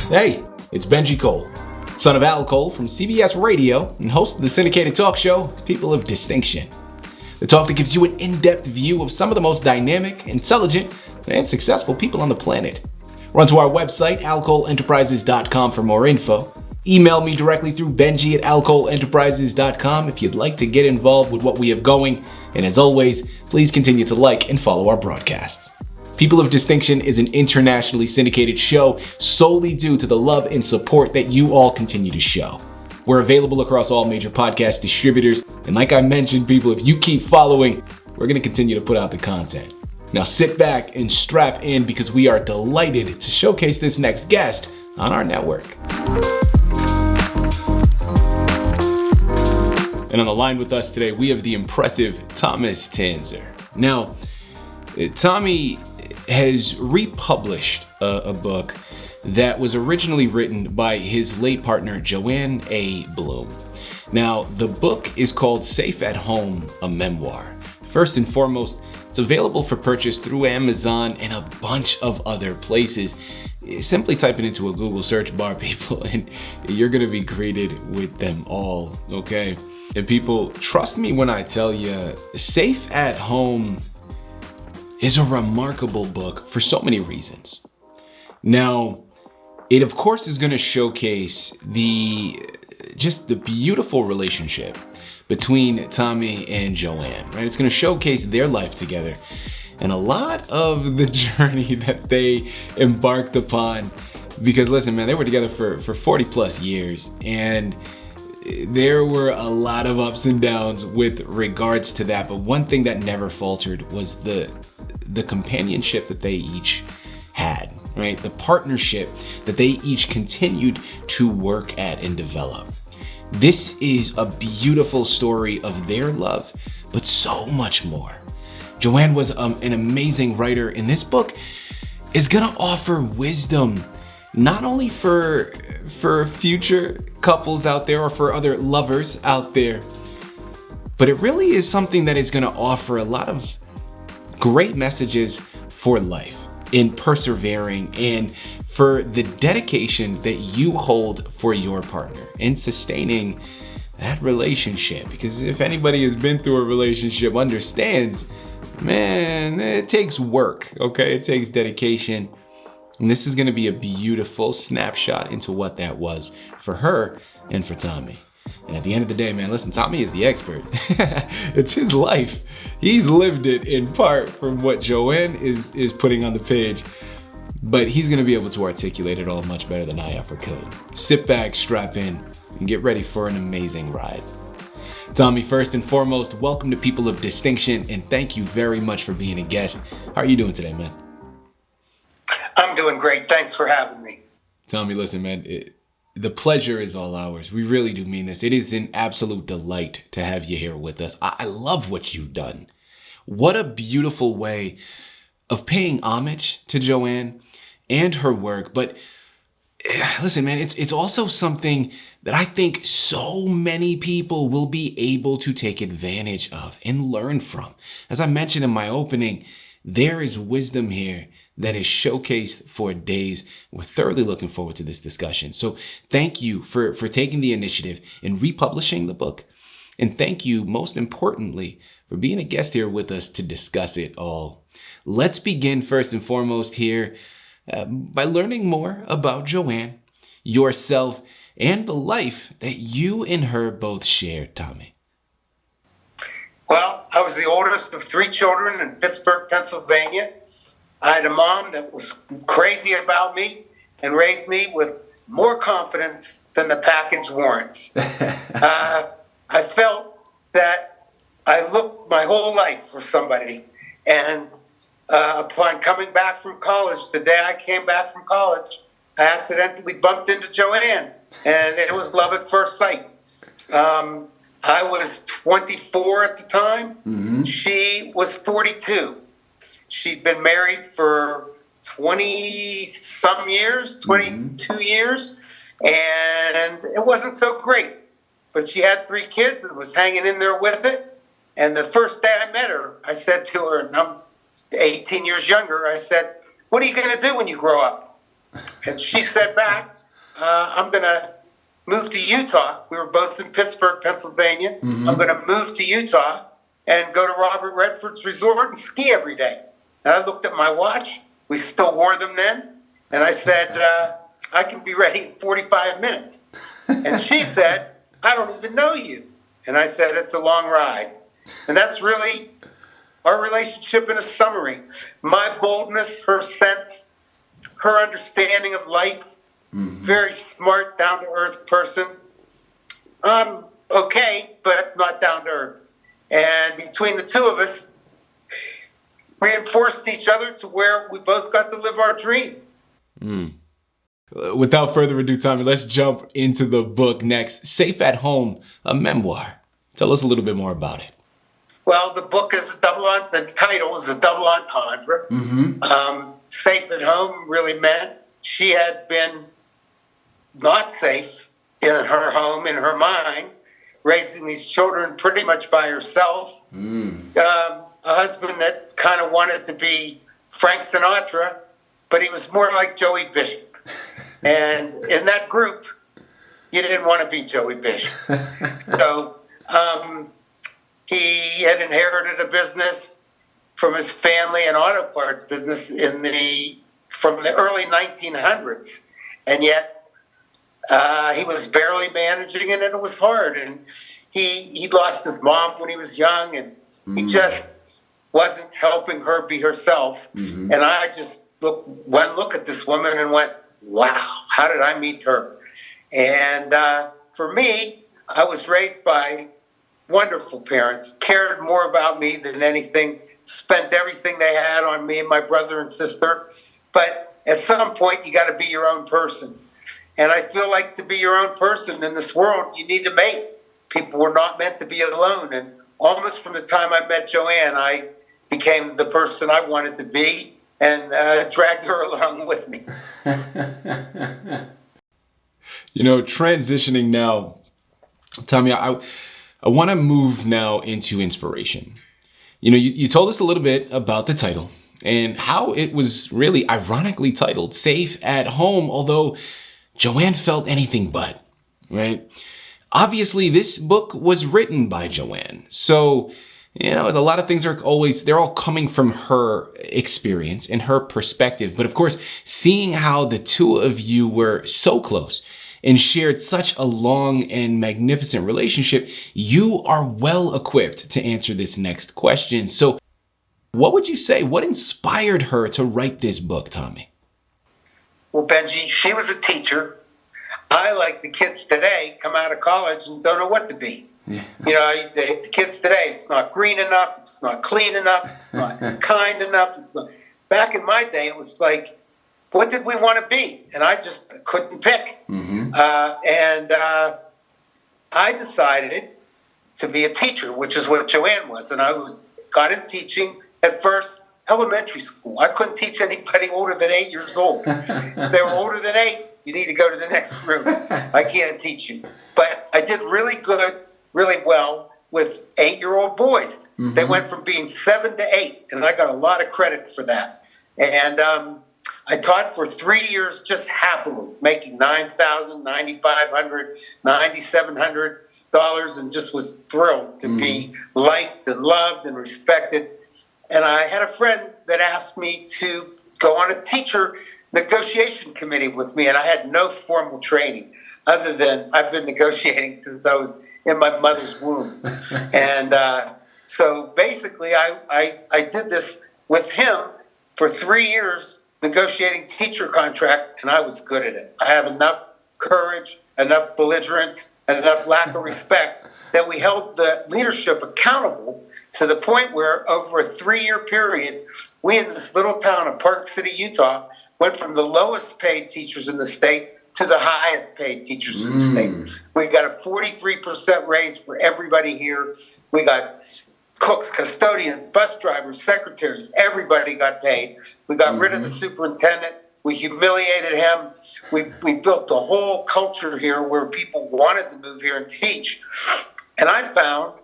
Hey, it's Benji Cole, son of Al Cole from CBS Radio and host of the syndicated talk show, People of Distinction. The talk that gives you an in-depth view of some of the most dynamic, intelligent, and successful people on the planet. Run to our website, alcoleenterprises.com for more info. Email me directly through benji@alcoleenterprises.com if you'd like to get involved with what we have going. And as always, please continue to like and follow our broadcasts. People of Distinction is an internationally syndicated show solely due to the love and support that you all continue to show. We're available across all major podcast distributors. And like I mentioned, people, if you keep following, we're going to continue to put out the content. Now sit back and strap in because we are delighted to showcase this next guest on our network. And on the line with us today, we have the impressive Thomas Tanzer. Now, Tommy has republished a book that was originally written by his late partner, Joanne A. Bloom. Now, the book is called Safe at Home, a Memoir. First and foremost, it's available for purchase through Amazon and a bunch of other places. Simply type it into a Google search bar, people, and you're gonna be greeted with them all, okay? And people, trust me when I tell you, Safe at Home is a remarkable book for so many reasons. Now, it of course is going to showcase the beautiful relationship between Tommy and Joanne, right? It's going to showcase their life together and a lot of the journey that they embarked upon. Because listen, man, they were together for 40 plus years, and there were a lot of ups and downs with regards to that. But one thing that never faltered was the companionship that they each had, right? The partnership that they each continued to work at and develop. This is a beautiful story of their love, but so much more. Joanne was an amazing writer, and this book is gonna offer wisdom, not only for future couples out there or for other lovers out there, but it really is something that is gonna offer a lot of great messages for life in persevering and for the dedication that you hold for your partner in sustaining that relationship. Because if anybody has been through a relationship understands, man, it takes work, okay? It takes dedication. And this is going to be a beautiful snapshot into what that was for her and for Tommy. And at the end of the day, man, listen, Tommy is the expert. It's his life. He's lived it in part from what Joanne is putting on the page, but he's going to be able to articulate it all much better than I ever could. Sit back, strap in, and get ready for an amazing ride. Tommy, first and foremost, welcome to People of Distinction, and thank you very much for being a guest. How are you doing today, man? I'm doing great. Thanks for having me. Tommy, listen, man, the pleasure is all ours. We really do mean this. It is an absolute delight to have you here with us. I love what you've done. What a beautiful way of paying homage to Joanne and her work. But listen, man, it's also something that I think so many people will be able to take advantage of and learn from. As I mentioned in my opening, there is wisdom here that is showcased for days. We're thoroughly looking forward to this discussion. So thank you for taking the initiative in republishing the book. And thank you, most importantly, for being a guest here with us to discuss it all. Let's begin first and foremost here by learning more about Joanne, yourself, and the life that you and her both shared, Tommy. Well, I was the oldest of 3 children in Pittsburgh, Pennsylvania. I had a mom that was crazy about me and raised me with more confidence than the package warrants. I felt that I looked my whole life for somebody. And upon coming back from college, the day I came back from college, I accidentally bumped into Joanne. And it was love at first sight. I was 24 at the time. Mm-hmm. She was 42. She'd been married for 20-some years, 22 years, and it wasn't so great. But she had 3 kids and was hanging in there with it. And the first day I met her, I said to her, and I'm 18 years younger, I said, "What are you going to do when you grow up?" And she said back, "I'm going to move to Utah." We were both in Pittsburgh, Pennsylvania. I'm going to move to Utah and go to Robert Redford's resort and ski every day. And I looked at my watch. We still wore them then. And I said, "I can be ready in 45 minutes. And she said, "I don't even know you." And I said, "It's a long ride." And that's really our relationship in a summary. My boldness, her sense, her understanding of life, very smart, down-to-earth person. I'm okay, but not down-to-earth. And between the two of us, reinforced each other to where we both got to live our dream. Without further ado, Tommy, let's jump into the book next. Safe at Home, a memoir. Tell us a little bit more about it. Well, the book is the title is a double entendre. Safe at home really meant she had been not safe in her home, in her mind, raising these children pretty much by herself. A husband that kind of wanted to be Frank Sinatra, but he was more like Joey Bishop. And in that group, you didn't want to be Joey Bishop. So he had inherited a business from his family, an auto parts business from the early 1900s. And yet he was barely managing it, and it was hard. And he lost his mom when he was young, and he just wasn't helping her be herself. And I just look at this woman and went, wow, how did I meet her? And for me, I was raised by wonderful parents, cared more about me than anything, spent everything they had on me and my brother and sister. But at some point, you got to be your own person. And I feel like to be your own person in this world, you need a mate. People were not meant to be alone. And almost from the time I met Joanne, I became the person I wanted to be and dragged her along with me. Transitioning now, Tommy, I want to move now into inspiration. You told us a little bit about the title and how it was really ironically titled Safe at Home, although Joanne felt anything but, right? Obviously, this book was written by Joanne. So, a lot of things they're all coming from her experience and her perspective. But of course, seeing how the two of you were so close and shared such a long and magnificent relationship, you are well equipped to answer this next question. So what would you say? What inspired her to write this book, Tommy? Well, Benji, she was a teacher. I, like the kids today, come out of college and don't know what to be. Yeah. The kids today, it's not green enough, it's not clean enough, it's not kind enough. It's not. Back in my day, it was like, what did we want to be? And I just couldn't pick. I decided to be a teacher, which is what Joanne was. And I got in teaching at first, elementary school. I couldn't teach anybody older than 8 years old. If they were older than 8, you need to go to the next room. I can't teach you. But I did really good, really well with 8-year-old boys. They went from being 7 to 8, and I got a lot of credit for that. And I taught for 3 years just happily, making $9,000, $9,500, $9,700, and just was thrilled to be liked and loved and respected. And I had a friend that asked me to go on a teacher negotiation committee with me, and I had no formal training other than I've been negotiating since I was in my mother's womb. And so basically I did this with him for 3 years, negotiating teacher contracts, and I was good at it. I have enough courage, enough belligerence, and enough lack of respect that we held the leadership accountable to the point where over a 3-year period, we in this little town of Park City, Utah, went from the lowest paid teachers in the state to the highest paid teachers in the state. We got a 43% raise for everybody here. We got cooks, custodians, bus drivers, secretaries, everybody got paid. We got rid of the superintendent. We humiliated him. We built the whole culture here where people wanted to move here and teach. And I found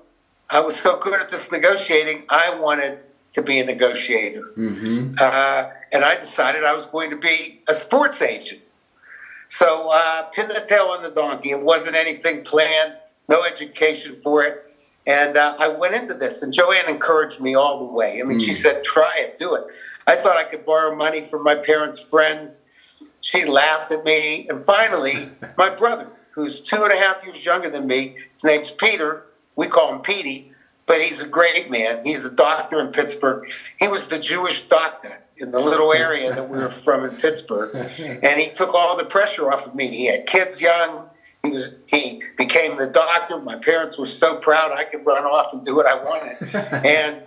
I was so good at this negotiating, I wanted to be a negotiator. And I decided I was going to be a sports agent. So pin the tail on the donkey. It wasn't anything planned, no education for it. And I went into this, and Joanne encouraged me all the way. I mean, she said, try it, do it. I thought I could borrow money from my parents' friends. She laughed at me. And finally, my brother, who's 2.5 years younger than me, his name's Peter. We call him Petey, but he's a great man. He's a doctor in Pittsburgh. He was the Jewish doctor in the little area that we were from in Pittsburgh. And he took all the pressure off of me. He had kids young. He became the doctor. My parents were so proud I could run off and do what I wanted. And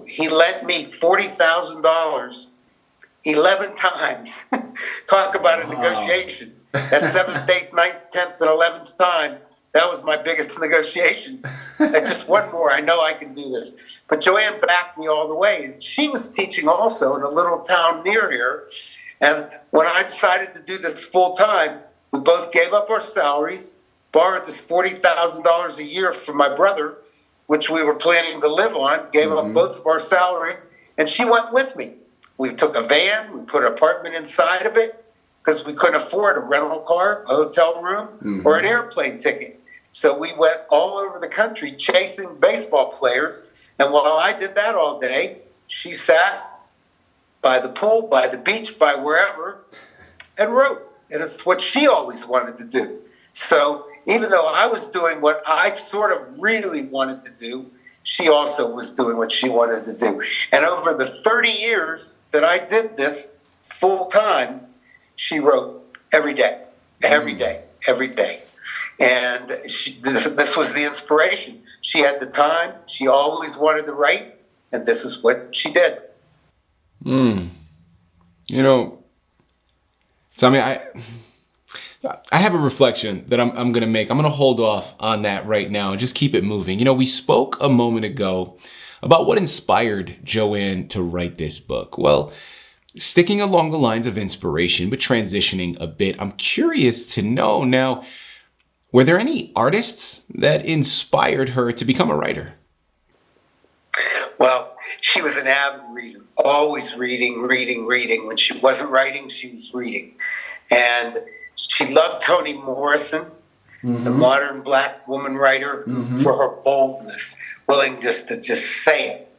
he lent me $40,000 11 times. Talk about a negotiation. That 7th, 8th, 9th, 10th, and 11th time, that was my biggest negotiations. Just one more. I know I can do this. But Joanne backed me all the way. And she was teaching also in a little town near here. And when I decided to do this full time, we both gave up our salaries, borrowed this $40,000 a year from my brother, which we were planning to live on, gave up both of our salaries, and she went with me. We took a van, we put an apartment inside of it, because we couldn't afford a rental car, a hotel room, or an airplane ticket. So we went all over the country chasing baseball players, and while I did that all day, she sat by the pool, by the beach, by wherever, and wrote. And it's what she always wanted to do. So even though I was doing what I sort of really wanted to do, she also was doing what she wanted to do. And over the 30 years that I did this full time, she wrote every day, every day, every day. And this was the inspiration. She had the time. She always wanted to write. And this is what she did. You know, Tommy, I have a reflection that I'm going to make. I'm going to hold off on that right now and just keep it moving. You know, we spoke a moment ago about what inspired Joanne to write this book. Well, sticking along the lines of inspiration, but transitioning a bit, I'm curious to know now, were there any artists that inspired her to become a writer? Well, she was an avid reader, always reading. When she wasn't writing, she was reading. And she loved Toni Morrison, the modern black woman writer, for her boldness, willing just to say it.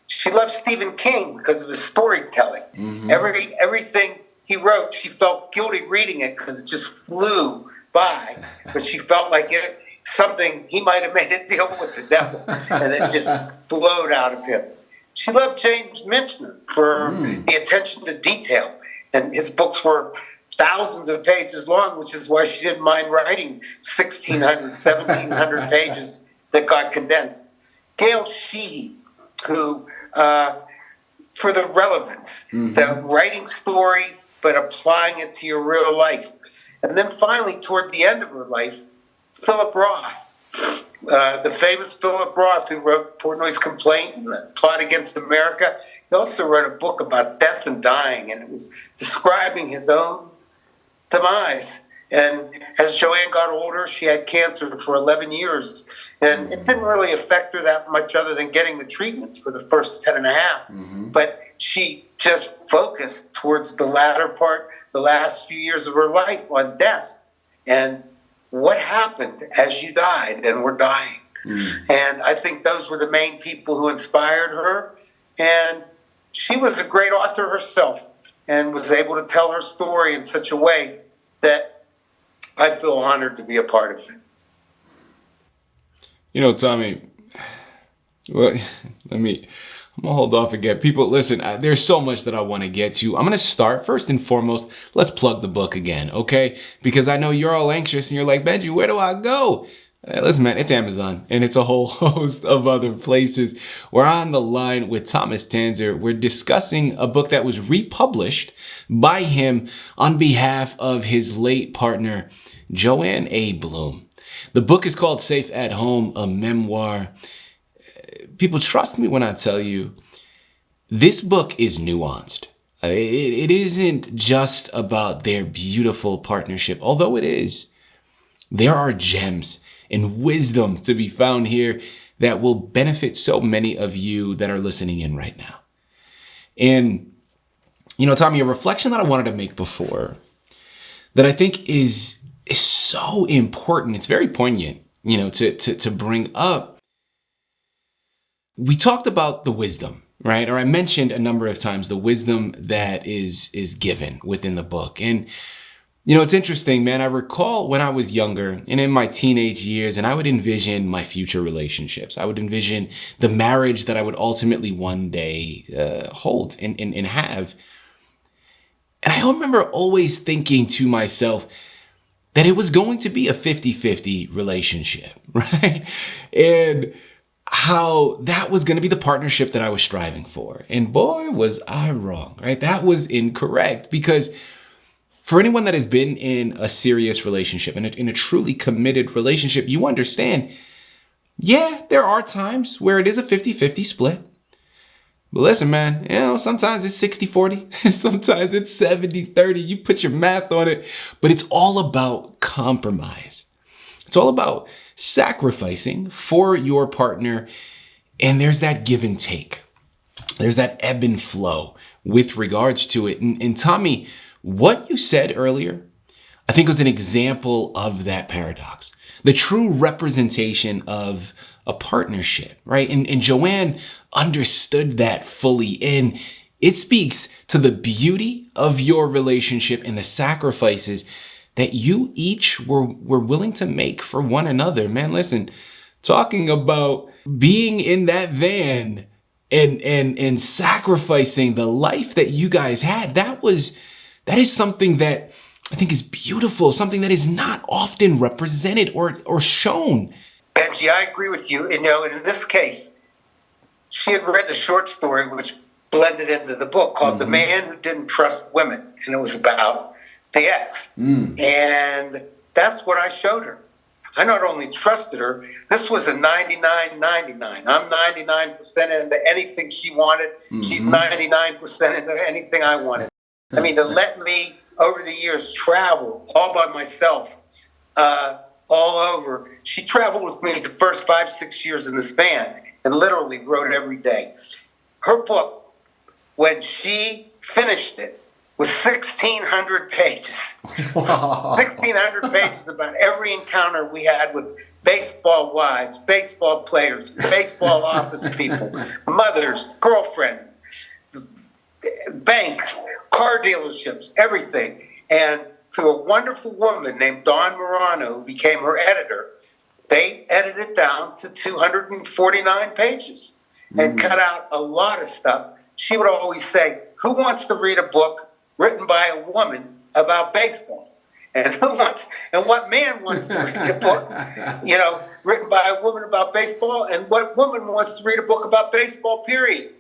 She loved Stephen King because of his storytelling. Everything he wrote, she felt guilty reading it because it just flew by. But she felt like something, he might have made a deal with the devil, and it just flowed out of him. She loved James Michener for the attention to detail, and his books were thousands of pages long, which is why she didn't mind writing 1,600, 1,700 pages that got condensed. Gail Sheehy, who, for the relevance, the writing stories, but applying it to your real life. And then finally, toward the end of her life, Philip Roth, the famous Philip Roth, who wrote Portnoy's Complaint and The Plot Against America. He also wrote a book about death and dying, and it was describing his own demise. And as Joanne got older, she had cancer for 11 years, and it didn't really affect her that much other than getting the treatments for the first 10 and a half. But she just focused towards the latter part, the last few years of her life, on death. And what happened as you died and were dying. And I think those were the main people who inspired her. And she was a great author herself and was able to tell her story in such a way that I feel honored to be a part of it. You know, Tommy, well, I'm going to hold off again. People, listen, there's so much that I want to get to. I'm going to start, first and foremost, let's plug the book again, okay? Because I know you're all anxious and you're like, Benji, where do I go? Listen, man, it's Amazon and it's a whole host of other places. We're on the line with Thomas Tanzer. We're discussing a book that was republished by him on behalf of his late partner, Joanne A. Bloom. The book is called Safe at Home, a memoir. People, trust me when I tell you, this book is nuanced. It isn't just about their beautiful partnership, although it is. There are gems and wisdom to be found here that will benefit so many of you that are listening in right now. And, Tommy, a reflection that I wanted to make before that I think is so important. It's very poignant, to bring up. We talked about the wisdom, right? Or I mentioned a number of times the wisdom that is given within the book. And, it's interesting, man. I recall when I was younger and in my teenage years, and I would envision my future relationships. I would envision the marriage that I would ultimately one day hold and have. And I remember always thinking to myself that it was going to be a 50-50 relationship, right? And how that was going to be the partnership that I was striving for. And boy, was I wrong, right? That was incorrect, because for anyone that has been in a serious relationship, in a truly committed relationship, you understand, yeah, there are times where it is a 50-50 split. But listen, man, sometimes it's 60-40, sometimes it's 70-30. You put your math on it, but it's all about compromise. It's all about sacrificing for your partner. And there's that give and take. There's that ebb and flow with regards to it. And Tommy, what you said earlier, I think was an example of that paradox, the true representation of a partnership, right? And Joanne understood that fully. And it speaks to the beauty of your relationship and the sacrifices that you each were willing to make for one another. Man, listen, talking about being in that van and sacrificing the life that you guys had, that is something that I think is beautiful, something that is not often represented or shown. Benji, I agree with you. And in this case, she had read the short story, which blended into the book, called The Man Who Didn't Trust Women. And it was about the ex. And that's what I showed her. I not only trusted her, this was a 99-99. I'm 99% into anything she wanted. She's 99% into anything I wanted. I mean, to let me, over the years, travel all by myself, all over. She traveled with me the first 5-6 years in this van and literally wrote every day. Her book, when she finished it, was 1,600 pages. Wow. 1,600 pages about every encounter we had with baseball wives, baseball players, baseball office people, mothers, girlfriends, banks, car dealerships, everything. And through a wonderful woman named Dawn Morano, who became her editor, they edited it down to 249 pages and cut out a lot of stuff. She would always say, who wants to read a book written by a woman about baseball? And what man wants to read a book, written by a woman about baseball? And what woman wants to read a book about baseball, period?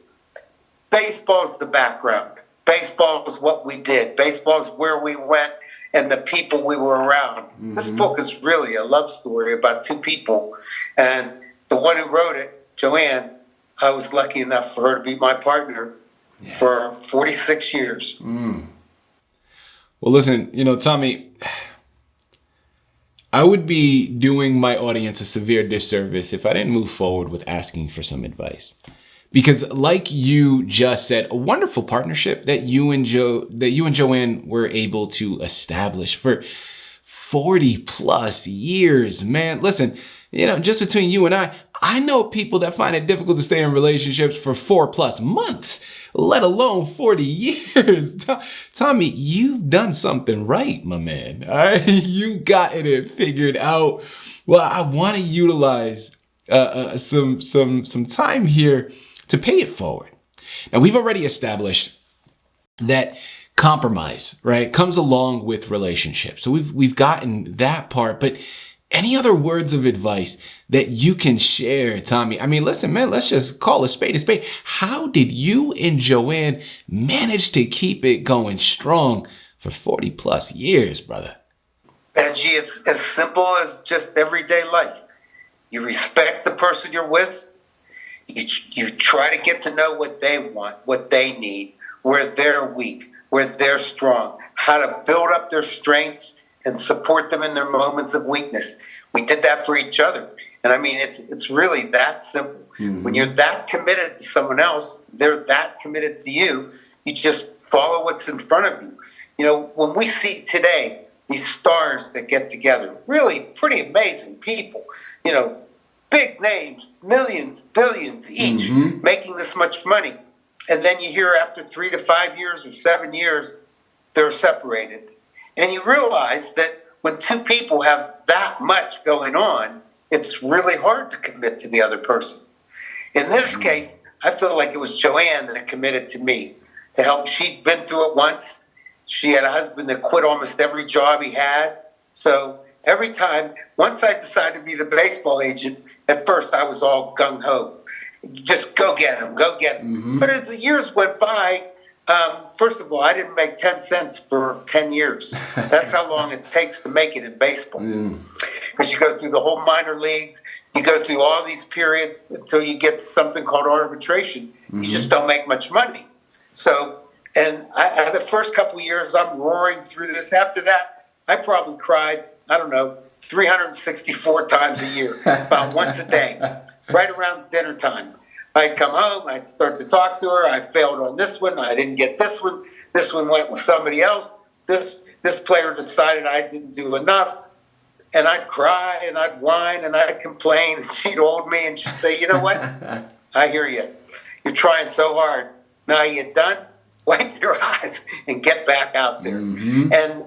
Baseball is the background. Baseball is what we did. Baseball is where we went and the people we were around. This book is really a love story about two people. And the one who wrote it, Joanne, I was lucky enough for her to be my partner for 46 years. Well, listen, Tommy, I would be doing my audience a severe disservice if I didn't move forward with asking for some advice. Because like you just said, a wonderful partnership that you and Joanne were able to establish for 40 plus years, man. Listen, just between you and I know people that find it difficult to stay in relationships for 4+ months, let alone 40 years. Tommy, you've done something right, my man. All right? You got it figured out. Well, I want to utilize some time here to pay it forward. Now, we've already established that compromise, right, comes along with relationships. So we've gotten that part, but any other words of advice that you can share, Tommy? I mean, listen, man, let's just call a spade a spade. How did you and Joanne manage to keep it going strong for 40 plus years, brother? Benji, it's as simple as just everyday life. You respect the person you're with. You try to get to know what they want, what they need, where they're weak, where they're strong, how to build up their strengths and support them in their moments of weakness. We did that for each other. And I mean, it's really that simple. When you're that committed to someone else, they're that committed to you. You just follow what's in front of you. You know, when we see today these stars that get together, really pretty amazing people, you know, big names, millions, billions each, making this much money. And then you hear after 3 to 5 years or 7 years, they're separated. And you realize that when two people have that much going on, it's really hard to commit to the other person. In this case, I feel like it was Joanne that committed to me to help. She'd been through it once. She had a husband that quit almost every job he had. So every time, once I decided to be the baseball agent, at first I was all gung-ho. Just go get him, go get him. But as the years went by, first of all, I didn't make 10 cents for 10 years. That's how long it takes to make it in baseball. Because you go through the whole minor leagues, you go through all these periods until you get to something called arbitration. You just don't make much money. So, and the first couple of years, I'm roaring through this. After that, I probably cried, I don't know, 364 times a year, about once a day, right around dinner time. I'd come home, I'd start to talk to her. I failed on this one. I didn't get this one. This one went with somebody else. This player decided I didn't do enough. And I'd cry and I'd whine and I'd complain. And she'd hold me and she'd say, you know what? I hear you. You're trying so hard. Now you're done. Wipe your eyes and get back out there. And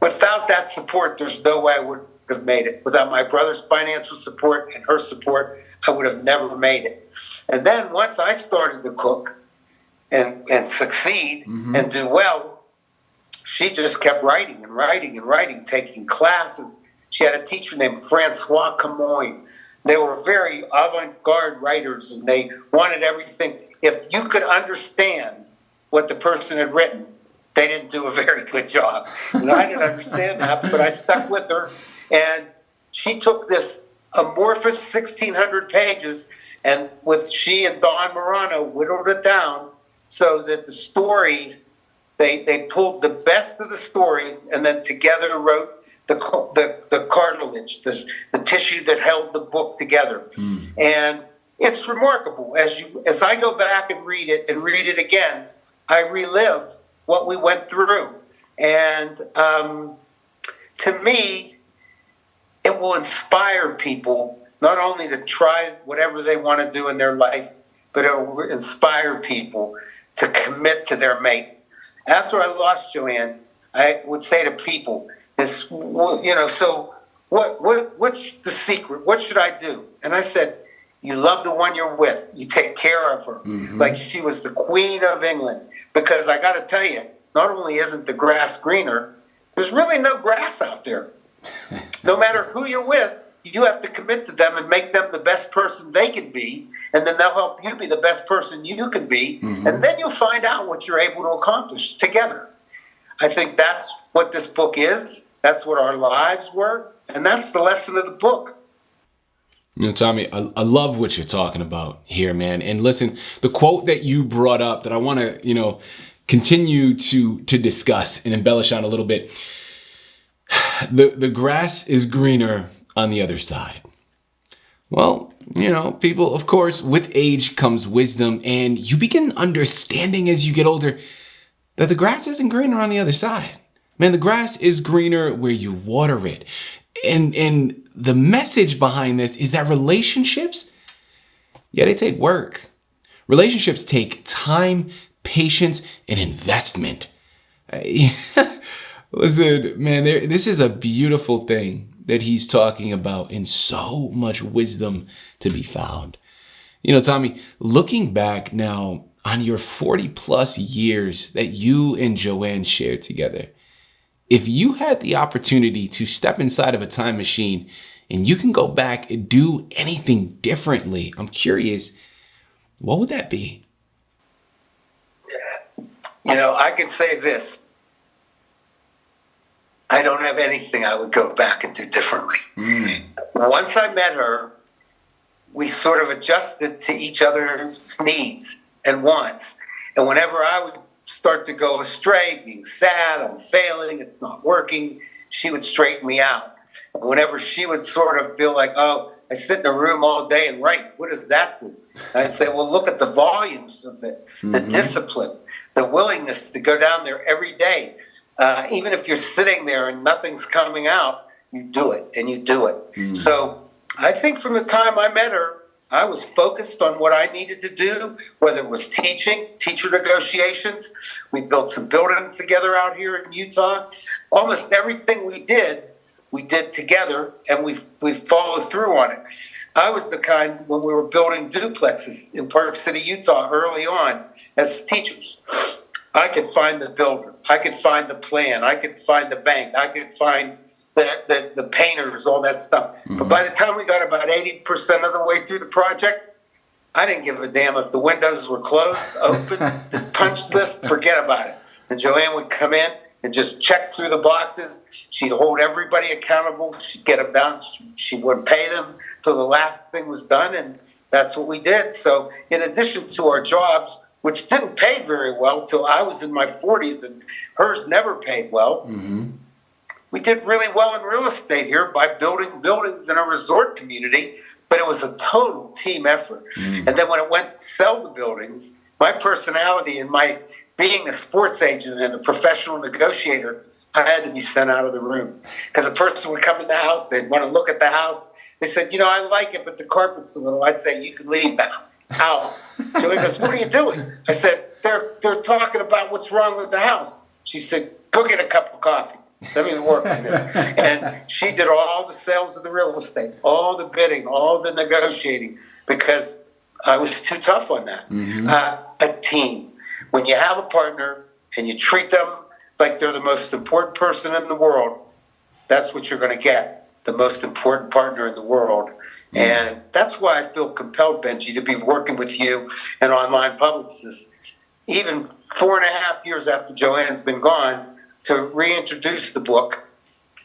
without that support, there's no way I would have made it. Without my brother's financial support and her support, I would have never made it. And then once I started to cook and succeed and do well, she just kept writing and writing and writing, taking classes. She had a teacher named Francois Camoin. They were very avant-garde writers, and they wanted everything. If you could understand what the person had written, they didn't do a very good job. And I didn't understand that, but I stuck with her. And she took this amorphous 1,600 pages, and she and Don Morano whittled it down so that the stories, they pulled the best of the stories and then together wrote the cartilage, the tissue that held the book together. And it's remarkable. As I go back and read it again, I relive what we went through. And to me, it will inspire people not only to try whatever they want to do in their life, but it will inspire people to commit to their mate. After I lost Joanne, I would say to people, so what's the secret? What should I do? And I said, you love the one you're with. You take care of her. Like she was the Queen of England. Because I got to tell you, not only isn't the grass greener, there's really no grass out there. No matter who you're with, you have to commit to them and make them the best person they can be. And then they'll help you be the best person you can be. And then you'll find out what you're able to accomplish together. I think that's what this book is. That's what our lives were. And that's the lesson of the book. You know, Tommy, I love what you're talking about here, man. And listen, the quote that you brought up that I want to, continue to discuss and embellish on a little bit. The grass is greener on the other side. Well, people, of course, with age comes wisdom, and you begin understanding as you get older that the grass isn't greener on the other side. Man, the grass is greener where you water it. And the message behind this is that relationships, they take work. Relationships take time, patience, and investment. Listen, man, this is a beautiful thing that he's talking about, and so much wisdom to be found. Tommy, looking back now on your 40 plus years that you and Joanne shared together, if you had the opportunity to step inside of a time machine and you can go back and do anything differently, I'm curious, what would that be? I can say this. I don't have anything I would go back and do differently. Once I met her, we sort of adjusted to each other's needs and wants. And whenever I would start to go astray, being sad, I'm failing, it's not working, she would straighten me out. And whenever she would sort of feel like, oh, I sit in a room all day and write. What does that do? I'd say, well, look at the volumes of it, the discipline, the willingness to go down there every day. Even if you're sitting there and nothing's coming out, you do it and you do it. So I think from the time I met her, I was focused on what I needed to do, whether it was teaching, teacher negotiations. We built some buildings together out here in Utah. Almost everything we did together, and we followed through on it. I was the kind, when we were building duplexes in Park City, Utah, early on as teachers, I could find the builder, I could find the plan, I could find the bank, I could find the painters, all that stuff. But by the time we got about 80% of the way through the project, I didn't give a damn if the windows were closed, open, the punch list, forget about it. And Joanne would come in and just check through the boxes. She'd hold everybody accountable. She'd get them done. She wouldn't pay them till the last thing was done, and that's what we did. So in addition to our jobs, which didn't pay very well till I was in my 40s, and hers never paid well, we did really well in real estate here by building buildings in a resort community, but it was a total team effort. And then when it went to sell the buildings, my personality and my being a sports agent and a professional negotiator, I had to be sent out of the room. Because a person would come in the house, they'd want to look at the house. They said, I like it, but the carpet's a little. I'd say, you can leave now. How? So he goes, what are you doing? I said, they're talking about what's wrong with the house. She said, go get a cup of coffee. Let me work on this. And she did all the sales of the real estate, all the bidding, all the negotiating, because I was too tough on that. A team. When you have a partner and you treat them like they're the most important person in the world, that's what you're going to get, the most important partner in the world. And that's why I feel compelled, Benji, to be working with you and Online Publicists, even 4.5 years after Joanne's been gone, to reintroduce the book,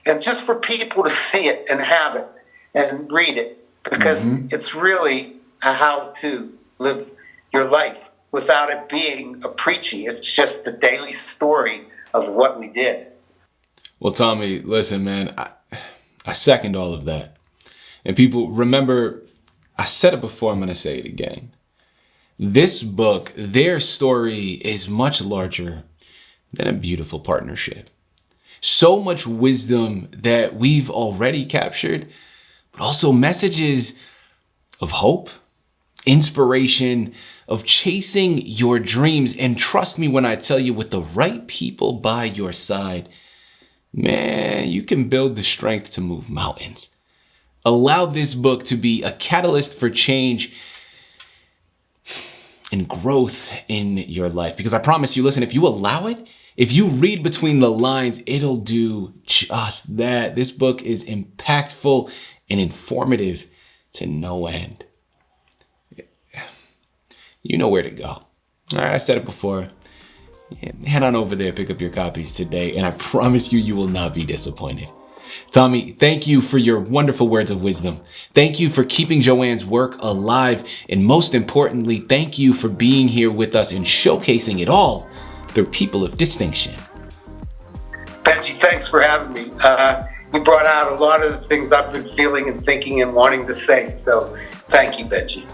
and just for people to see it and have it and read it, because it's really a how to live your life without it being a preachy. It's just the daily story of what we did. Well, Tommy, listen, man, I second all of that. And people, remember, I said it before, I'm going to say it again. This book, their story is much larger than a beautiful partnership. So much wisdom that we've already captured, but also messages of hope, inspiration, of chasing your dreams. And trust me when I tell you, with the right people by your side, man, you can build the strength to move mountains. Allow this book to be a catalyst for change and growth in your life. Because I promise you, listen, if you allow it, if you read between the lines, it'll do just that. This book is impactful and informative to no end. You know where to go. All right, I said it before. Head on over there, pick up your copies today, and I promise you, you will not be disappointed. Tommy, thank you for your wonderful words of wisdom. Thank you for keeping Joanne's work alive. And most importantly, thank you for being here with us and showcasing it all through people of distinction. Benji, thanks for having me. You brought out a lot of the things I've been feeling and thinking and wanting to say. So thank you, Benji.